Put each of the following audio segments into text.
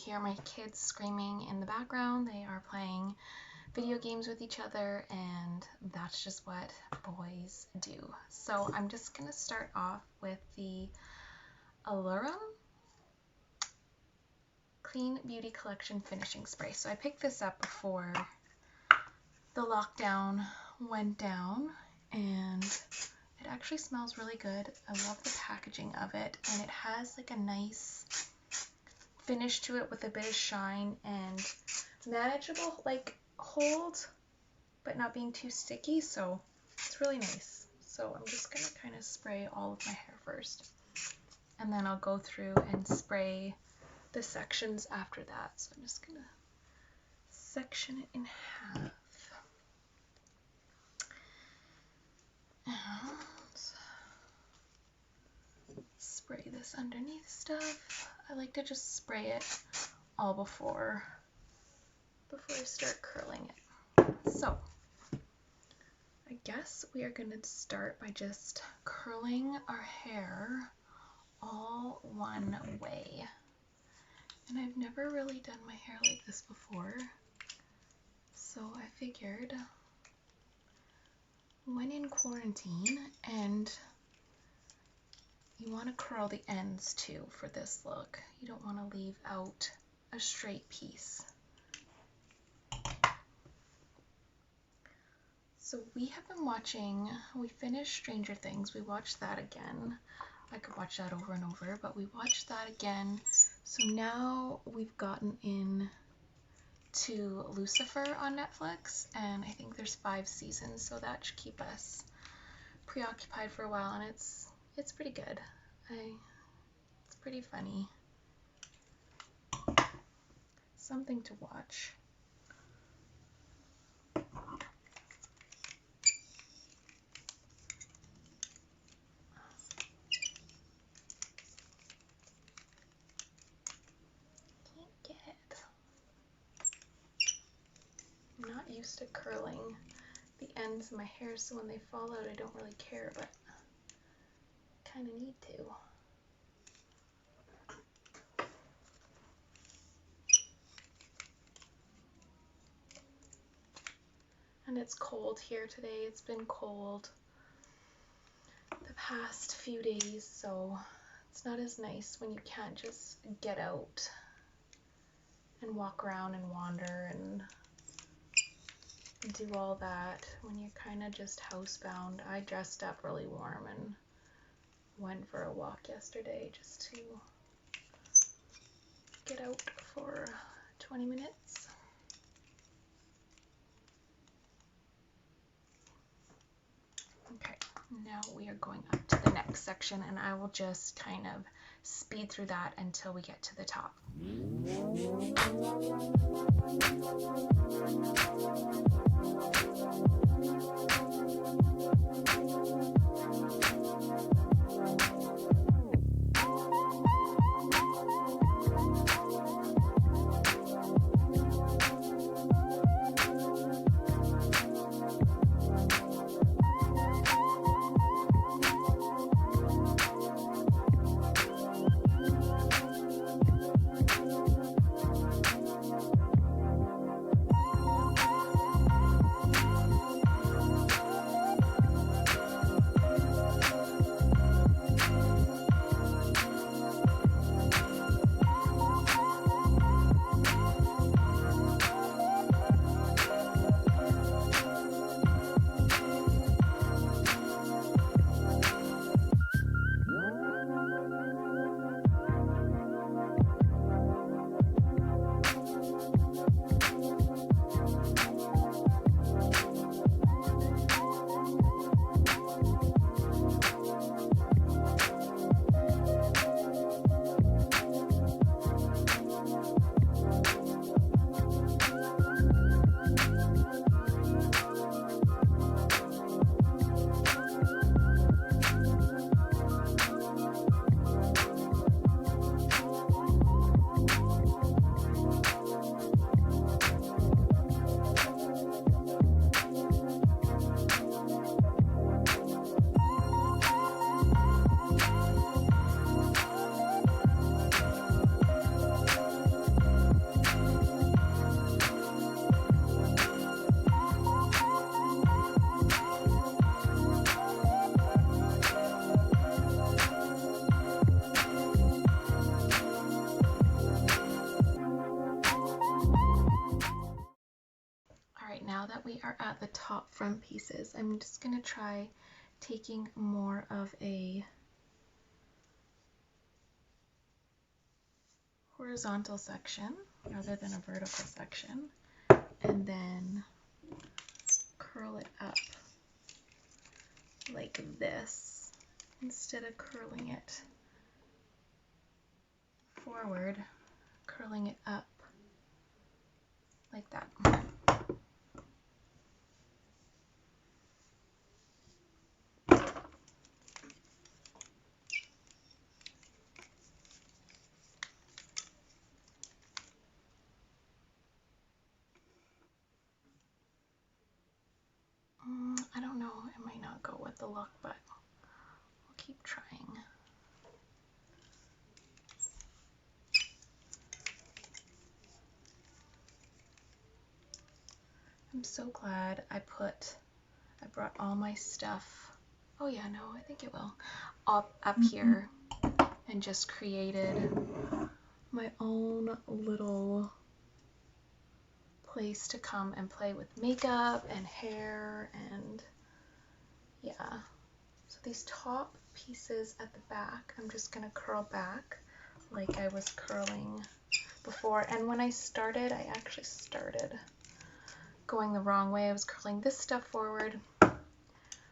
hear my kids screaming in the background. They are playing video games with each other, and that's just what boys do. So I'm just going to start off with the Allura Clean Beauty Collection Finishing Spray. So I picked this up before the lockdown went down, and it actually smells really good. I love the packaging of it, and it has like a nice finish to it with a bit of shine and manageable like hold, but not being too sticky, so it's really nice. So I'm just gonna kind of spray all of my hair first, and then I'll go through and spray the sections after that. So I'm just gonna section it in half. And spray this underneath stuff. I like to just spray it all before I start curling it. So I guess we are going to start by just curling our hair all one way. And I've never really done my hair like this before, so I figured when in quarantine, and you want to curl the ends too for this look. You don't want to leave out a straight piece. So we have been watching, we finished Stranger Things. We watched that again. I could watch that over and over, but we watched that again. So now we've gotten in to Lucifer on Netflix, and I think there's 5 seasons, so that should keep us preoccupied for a while, and it's pretty good. It's pretty funny. Something to watch. I'm not used to curling the ends of my hair, so when they fall out I don't really care, but I kind of need to. And it's cold here today. It's been cold the past few days, so it's not as nice when you can't just get out and walk around and wander and do all that when you're kind of just housebound. I dressed up really warm and went for a walk yesterday just to get out for 20 minutes. Okay, now we are going up to the next section, and I will just kind of speed through that until we get to the top. that we are at the top front pieces, I'm just going to try taking more of a horizontal section rather than a vertical section, and then curl it up like this instead of curling it forward, curling it up like that. I don't know, it might not go with the look, but we'll keep trying. I'm so glad I brought all my stuff, oh yeah, no, I think it will, up here, and just created my own little place to come and play with makeup and hair, and yeah. So these top pieces at the back, I'm just gonna curl back like I was curling before. And when I started, I actually started going the wrong way. I was curling this stuff forward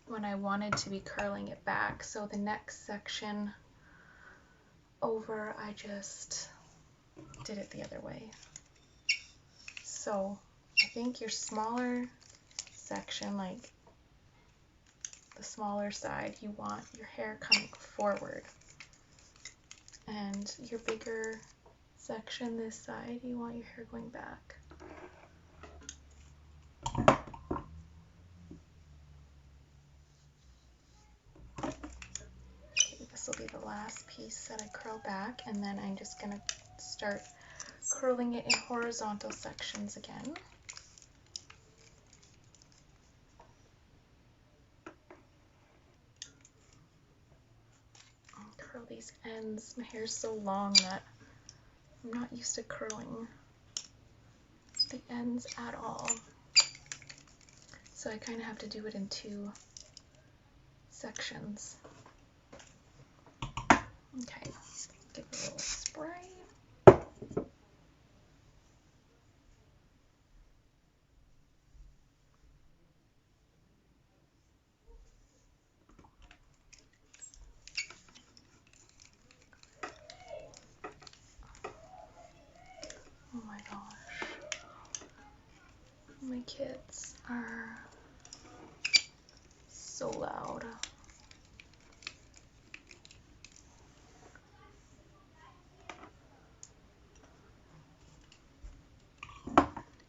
when I wanted to be curling it back. So the next section over, I just did it the other way. So I think your smaller section, like the smaller side, you want your hair coming forward. And your bigger section, this side, you want your hair going back. Okay, this will be the last piece that I curl back, and then I'm just gonna start curling it in horizontal sections again. Curl these ends. My hair is so long that I'm not used to curling the ends at all. So I kind of have to do it in two sections. Okay, give it a little spray. Oh my gosh. My kids are so loud.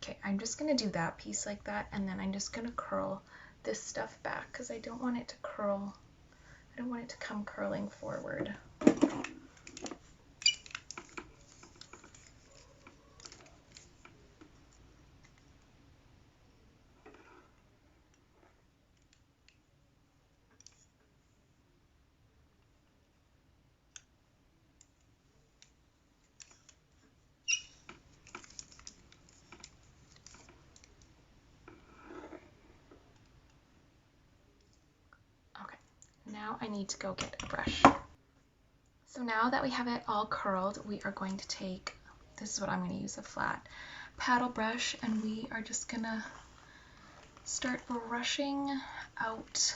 Okay, I'm just going to do that piece like that, and then I'm just going to curl this stuff back because I don't want it to curl. I don't want it to come curling forward. Now I need to go get a brush. So now that we have it all curled, we are going to take, this is what I'm going to use, a flat paddle brush, and we are just going to start brushing out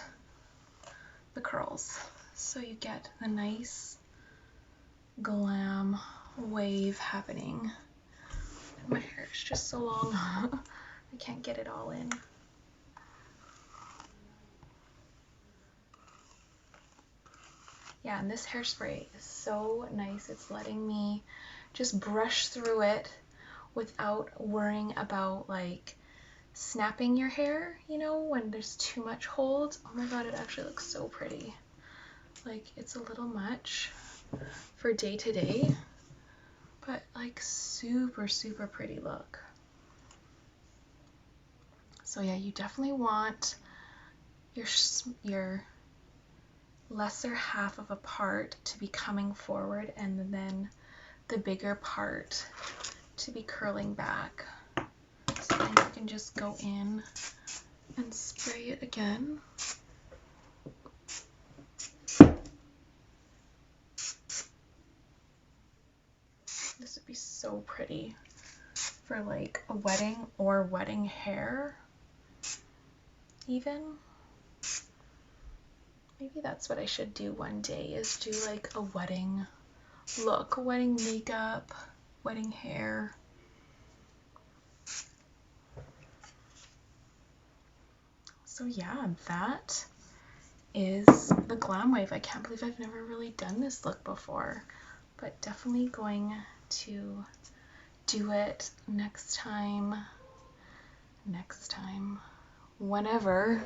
the curls so you get a nice glam wave happening. And my hair is just so long, I can't get it all in. Yeah, and this hairspray is so nice. It's letting me just brush through it without worrying about like snapping your hair, you know, when there's too much hold. Oh my god, it actually looks so pretty. Like, it's a little much for day to day, but like super, super pretty look. So yeah, you definitely want your lesser half of a part to be coming forward, and then the bigger part to be curling back. So I you can just go in and spray it again. This would be so pretty for like a wedding or wedding hair even. Maybe that's what I should do one day, is do like a wedding look, wedding makeup, wedding hair. So yeah, that is the Glam Wave. I can't believe I've never really done this look before, but definitely going to do it next time, whenever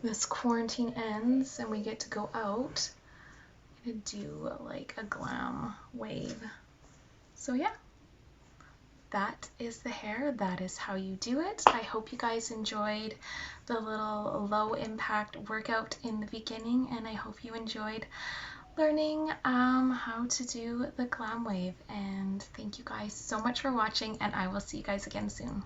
this quarantine ends and we get to go out. I'm gonna do like a Glam Wave. So yeah, that is the hair. That is how you do it. I hope you guys enjoyed the little low impact workout in the beginning, and I hope you enjoyed learning how to do the Glam Wave. And thank you guys so much for watching, and I will see you guys again soon.